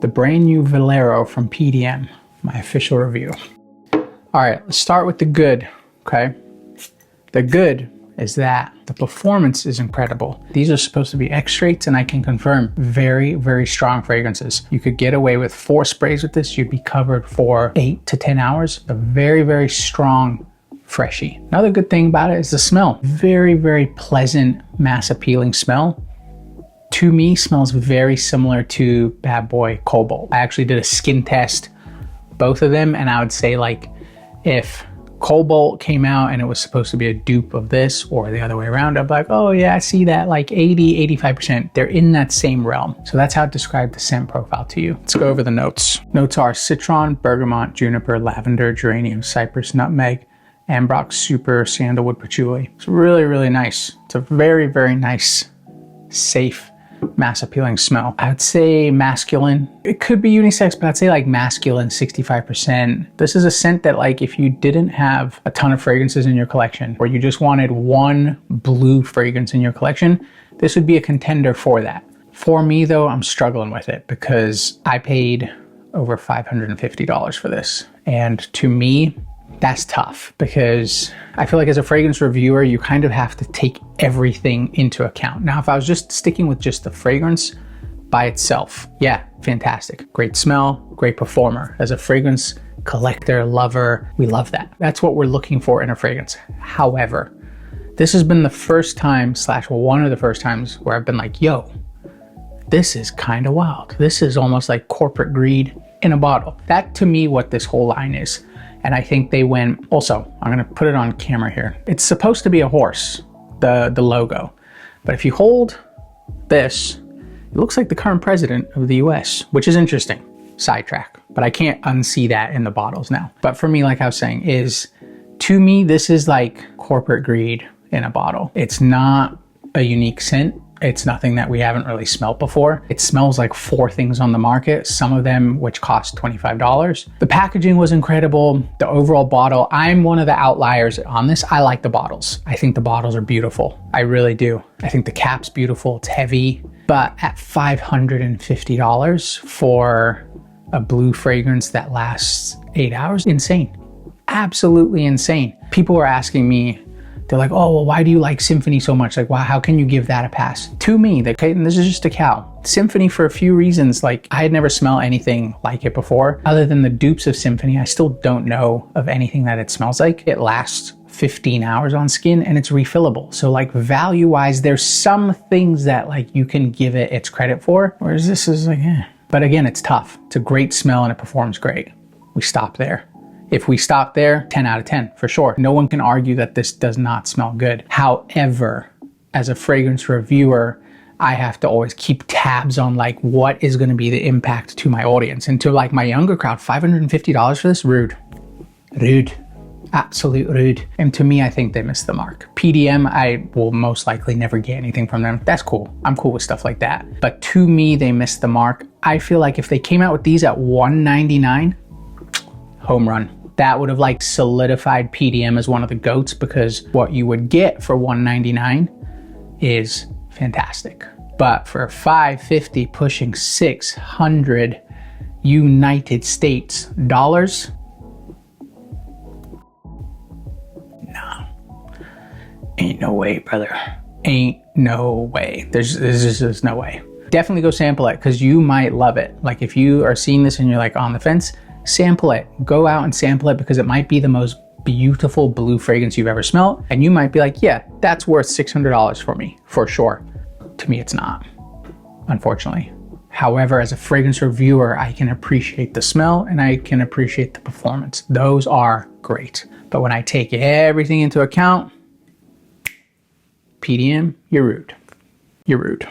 The brand new Valero from PDM, my official review. All right, let's start with the good, okay? The good is that the performance is incredible. These are supposed to be X-Straights, and I can confirm very, very strong fragrances. You could get away with 4 sprays with this. You'd be covered for 8 to 10 hours. A very, very strong freshie. Another good thing about it is the smell. Very, very pleasant, mass appealing smell. To me, smells very similar to Bad Boy Cobalt. I actually did a skin test, both of them, and I would say like if Cobalt came out and it was supposed to be a dupe of this or the other way around, I'd be like, oh yeah, I see that, like 80, 85%. They're in that same realm. So that's how I'd describe the scent profile to you. Let's go over the notes. Notes are citron, bergamot, juniper, lavender, geranium, cypress, nutmeg, ambrox, super, sandalwood, patchouli. It's really, really nice. It's a very, very nice, safe, mass appealing smell. I would say masculine. It could be unisex, but I'd say like masculine 65%. This is a scent that like if you didn't have a ton of fragrances in your collection or you just wanted one blue fragrance in your collection, this would be a contender for that. For me though, I'm struggling with it because I paid over $550 for this. And to me, that's tough because I feel like as a fragrance reviewer, you kind of have to take everything into account. Now, if I was just sticking with just the fragrance by itself, yeah, fantastic. Great smell, great performer. As a fragrance collector, lover, we love that. That's what we're looking for in a fragrance. However, this has been the first time / one of the first times where I've been like, yo, this is kind of wild. This is almost like corporate greed in a bottle. That to me, what this whole line is. And I think they went, also, I'm gonna put it on camera here. It's supposed to be a horse, the logo. But if you hold this, it looks like the current president of the US, which is interesting, sidetrack. But I can't unsee that in the bottles now. But for me, like I was saying, to me, this is like corporate greed in a bottle. It's not a unique scent. It's nothing that we haven't really smelled before. It smells like 4 things on the market, some of them which cost $25. The packaging was incredible. The overall bottle, I'm one of the outliers on this. I like the bottles. I think the bottles are beautiful. I really do. I think the cap's beautiful. It's heavy. But at $550 for a blue fragrance that lasts 8 hours, insane. Absolutely insane. People were asking me, they're like, oh, well, why do you like Symphony so much? Like, wow, how can you give that a pass? To me, okay, and this is just a cow. Symphony for a few reasons, like I had never smelled anything like it before. Other than the dupes of Symphony, I still don't know of anything that it smells like. It lasts 15 hours on skin and it's refillable. So like value-wise, there's some things that like you can give it its credit for, whereas this is like, eh. But again, it's tough. It's a great smell and it performs great. We stop there. If we stop there, 10 out of 10 for sure. No one can argue that this does not smell good. However, as a fragrance reviewer, I have to always keep tabs on like what is going to be the impact to my audience. And to like my younger crowd, $550 for this? Rude. Rude. Absolute rude. And to me, I think they missed the mark. PDM, I will most likely never get anything from them. That's cool. I'm cool with stuff like that. But to me, they missed the mark. I feel like if they came out with these at $199, home run. That would have like solidified PDM as one of the GOATs because what you would get for $199 is fantastic. But for $550 pushing $600 United States dollars, no, ain't no way, brother. Ain't no way. There's just no way. Definitely go sample it because you might love it. Like if you are seeing this and you're like on the fence, sample it. Go out and sample it because it might be the most beautiful blue fragrance you've ever smelled. And you might be like, yeah, that's worth $600 for me, for sure. To me, it's not, unfortunately. However, as a fragrance reviewer, I can appreciate the smell and I can appreciate the performance. Those are great. But when I take everything into account, PDM, you're rude. You're rude.